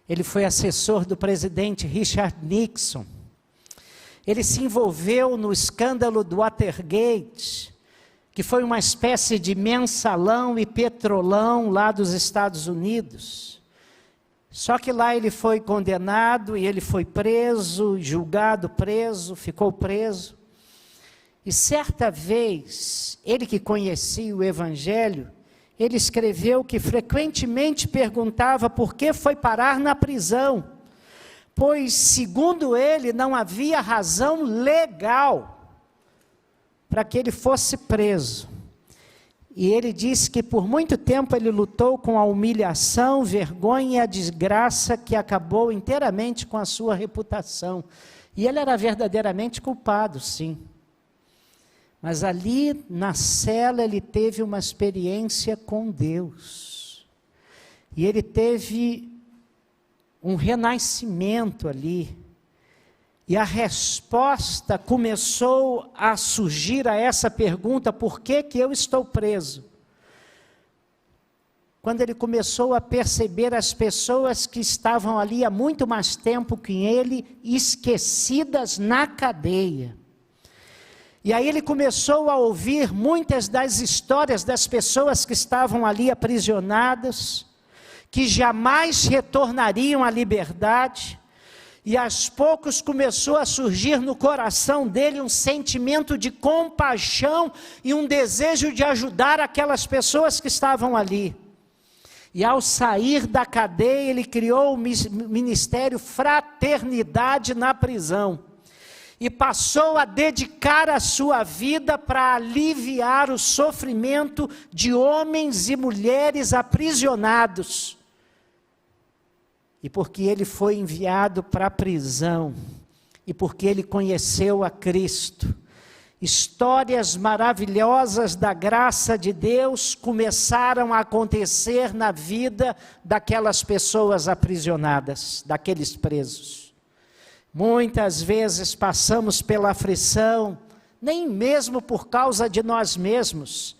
ele foi assessor do presidente Richard Nixon. Ele se envolveu no escândalo do Watergate, que foi uma espécie de mensalão e petrolão lá dos Estados Unidos. Só que lá ele foi condenado e ele foi preso, julgado, preso, ficou preso. E certa vez, ele que conhecia o Evangelho, ele escreveu que frequentemente perguntava por que foi parar na prisão, pois, segundo ele, não havia razão legal para que ele fosse preso. E ele disse que por muito tempo ele lutou com a humilhação, vergonha e a desgraça que acabou inteiramente com a sua reputação. E ele era verdadeiramente culpado, sim. Mas ali na cela ele teve uma experiência com Deus. E ele teve um renascimento ali. E a resposta começou a surgir a essa pergunta: por que que eu estou preso? quando ele começou a perceber as pessoas que estavam ali há muito mais tempo que ele, esquecidas na cadeia. E aí ele começou a ouvir muitas das histórias das pessoas que estavam ali aprisionadas, que jamais retornariam à liberdade, e aos poucos começou a surgir no coração dele um sentimento de compaixão e um desejo de ajudar aquelas pessoas que estavam ali. E ao sair da cadeia, ele criou o ministério Fraternidade na Prisão. E passou a dedicar a sua vida para aliviar o sofrimento de homens e mulheres aprisionados. E porque ele foi enviado para a prisão, e porque ele conheceu a Cristo, histórias maravilhosas da graça de Deus começaram a acontecer na vida daquelas pessoas aprisionadas, daqueles presos. Muitas vezes passamos pela aflição, nem mesmo por causa de nós mesmos,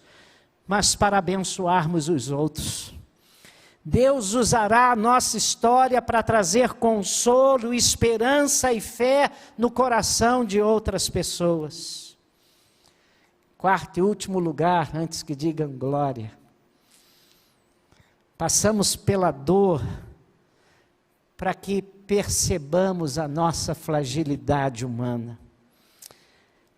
mas para abençoarmos os outros. Deus usará a nossa história para trazer consolo, esperança e fé no coração de outras pessoas. Quarto e último lugar, antes que digam glória. Passamos pela dor para que percebamos a nossa fragilidade humana.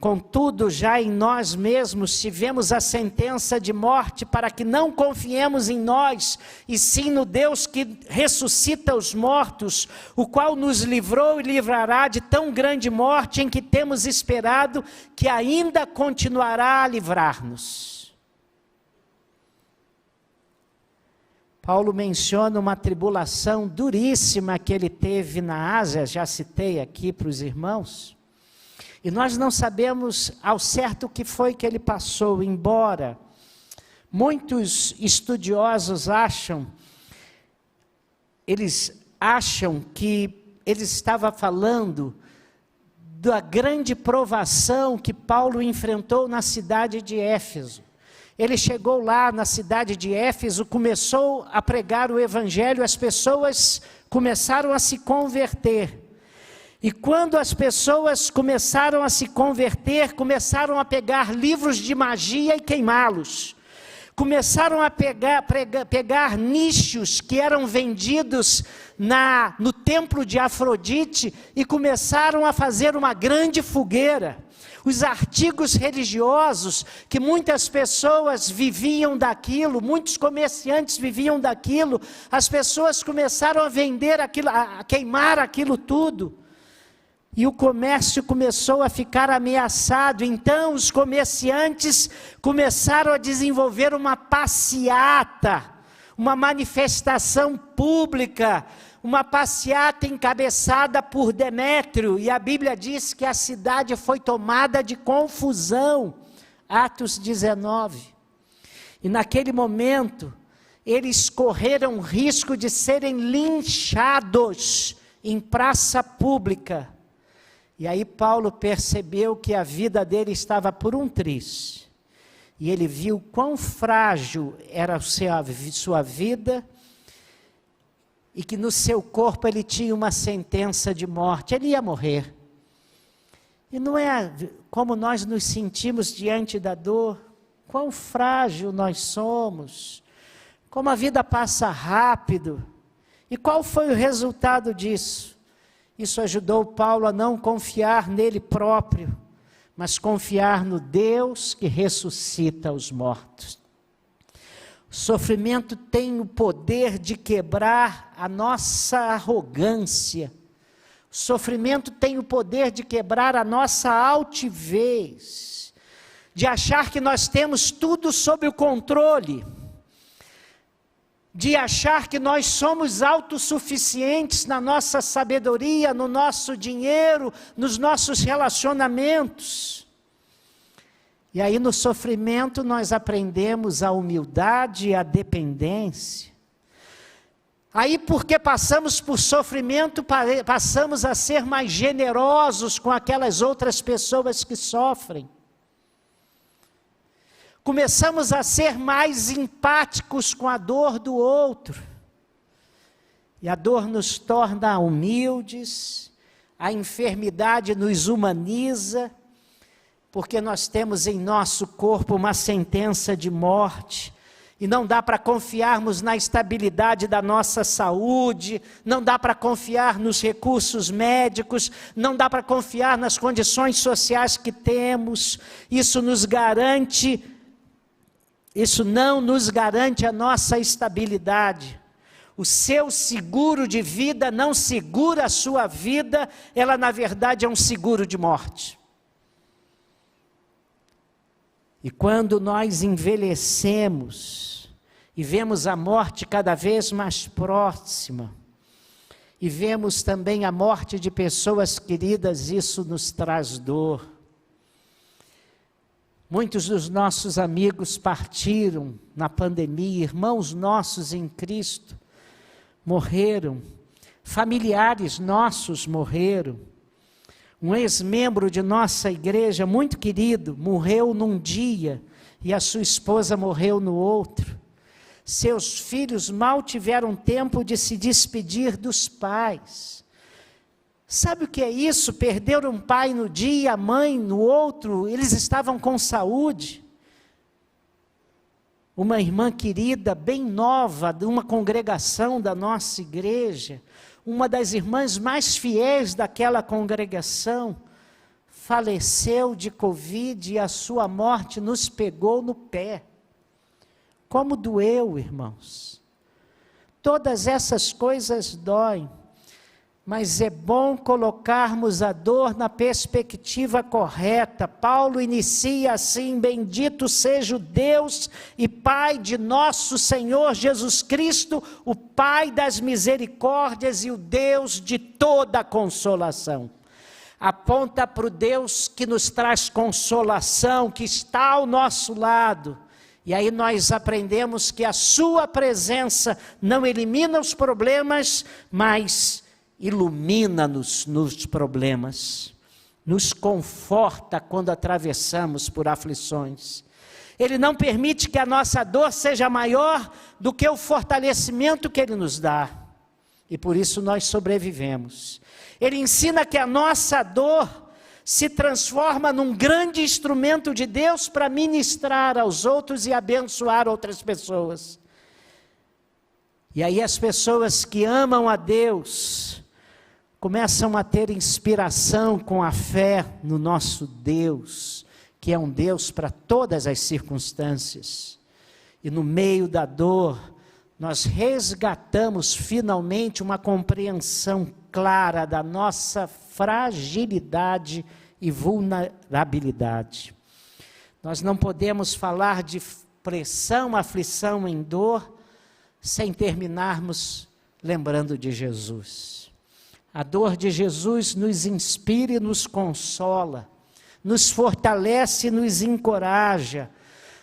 Contudo, já em nós mesmos tivemos a sentença de morte para que não confiemos em nós, e sim no Deus que ressuscita os mortos, o qual nos livrou e livrará de tão grande morte, em que temos esperado que ainda continuará a livrar-nos. Paulo menciona uma tribulação duríssima que ele teve na Ásia, já citei aqui para os irmãos. E nós não sabemos ao certo o que foi que ele passou, embora muitos estudiosos eles acham que ele estava falando da grande provação que Paulo enfrentou na cidade de Éfeso. Ele chegou lá na cidade de Éfeso, começou a pregar o evangelho, as pessoas começaram a se converter. E quando as pessoas começaram a se converter, começaram a pegar livros de magia e queimá-los. Começaram a pegar nichos que eram vendidos no templo de Afrodite e começaram a fazer uma grande fogueira. Os artigos religiosos, que muitas pessoas viviam daquilo, muitos comerciantes viviam daquilo, as pessoas começaram a vender aquilo, a queimar aquilo tudo. E o comércio começou a ficar ameaçado. Então os comerciantes começaram a desenvolver uma passeata, uma manifestação pública, uma passeata encabeçada por Demétrio. E a Bíblia diz que a cidade foi tomada de confusão. Atos 19. E naquele momento, eles correram risco de serem linchados em praça pública. E aí Paulo percebeu que a vida dele estava por um triz. E ele viu quão frágil era a sua vida, e que no seu corpo ele tinha uma sentença de morte, ele ia morrer. E não é como nós nos sentimos diante da dor, quão frágil nós somos, como a vida passa rápido. E qual foi o resultado disso? Isso ajudou Paulo a não confiar nele próprio, mas confiar no Deus que ressuscita os mortos. O sofrimento tem o poder de quebrar a nossa arrogância. O sofrimento tem o poder de quebrar a nossa altivez, de achar que nós temos tudo sob o controle, de achar que nós somos autossuficientes na nossa sabedoria, no nosso dinheiro, nos nossos relacionamentos. E aí no sofrimento nós aprendemos a humildade e a dependência. Aí porque passamos por sofrimento, passamos a ser mais generosos com aquelas outras pessoas que sofrem. começamos a ser mais empáticos com a dor do outro. E a dor nos torna humildes, a enfermidade nos humaniza, porque nós temos em nosso corpo uma sentença de morte, e não dá para confiarmos na estabilidade da nossa saúde, não dá para confiar nos recursos médicos, não dá para confiar nas condições sociais que temos. Isso não nos garante a nossa estabilidade. O seu seguro de vida não segura a sua vida, ela na verdade é um seguro de morte. E quando nós envelhecemos e vemos a morte cada vez mais próxima, e vemos também a morte de pessoas queridas, isso nos traz dor. Muitos dos nossos amigos partiram na pandemia, irmãos nossos em Cristo morreram, familiares nossos morreram. Um ex-membro de nossa igreja, muito querido, morreu num dia e a sua esposa morreu no outro. Seus filhos mal tiveram tempo de se despedir dos pais. Sabe o que é isso? Perderam um pai no dia, a mãe no outro, eles estavam com saúde. Uma irmã querida, bem nova, de uma congregação da nossa igreja, uma das irmãs mais fiéis daquela congregação, faleceu de Covid e a sua morte nos pegou no pé. Como doeu, irmãos. Todas essas coisas doem, mas é bom colocarmos a dor na perspectiva correta. Paulo inicia assim: bendito seja o Deus e Pai de nosso Senhor Jesus Cristo, o Pai das misericórdias e o Deus de toda consolação. Aponta para o Deus que nos traz consolação, que está ao nosso lado. E aí nós aprendemos que a sua presença não elimina os problemas, mas ilumina-nos nos problemas, nos conforta quando atravessamos por aflições. Ele não permite que a nossa dor seja maior do que o fortalecimento que Ele nos dá, e por isso nós sobrevivemos. Ele ensina que a nossa dor se transforma num grande instrumento de Deus para ministrar aos outros e abençoar outras pessoas. E aí as pessoas que amam a Deus começam a ter inspiração com a fé no nosso Deus, que é um Deus para todas as circunstâncias. E no meio da dor, nós resgatamos finalmente uma compreensão clara da nossa fragilidade e vulnerabilidade. Nós não podemos falar de pressão, aflição em dor, sem terminarmos lembrando de Jesus. A dor de Jesus nos inspira e nos consola, nos fortalece e nos encoraja,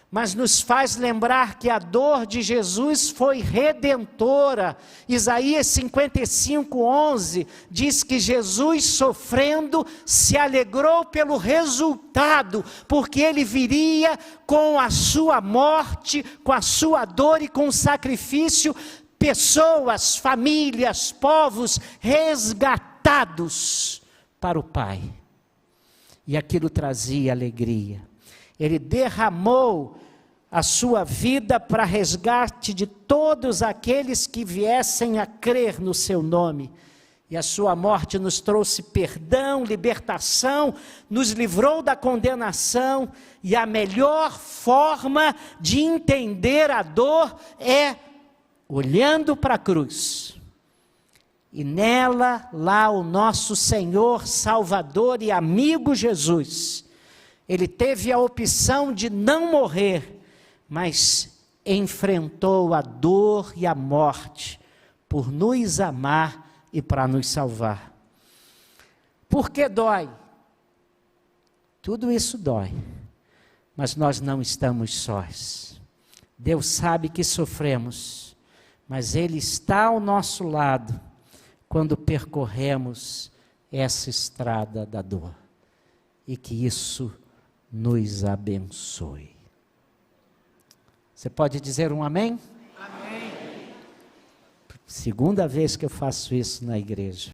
mas nos faz lembrar que a dor de Jesus foi redentora. Isaías 55:11 diz que Jesus, sofrendo, se alegrou pelo resultado, porque Ele viria com a sua morte, com a sua dor e com o sacrifício, pessoas, famílias, povos resgatados para o Pai. E aquilo trazia alegria. Ele derramou a sua vida para resgate de todos aqueles que viessem a crer no seu nome. E a sua morte nos trouxe perdão, libertação, nos livrou da condenação. E a melhor forma de entender a dor é olhando para a cruz. E nela, lá o nosso Senhor, Salvador e amigo Jesus, Ele teve a opção de não morrer, mas enfrentou a dor e a morte por nos amar e para nos salvar. Por que dói? Tudo isso dói, mas nós não estamos sós. Deus sabe que sofremos, mas Ele está ao nosso lado quando percorremos essa estrada da dor. E que isso nos abençoe. Você pode dizer um amém? Amém. Segunda vez que eu faço isso na igreja.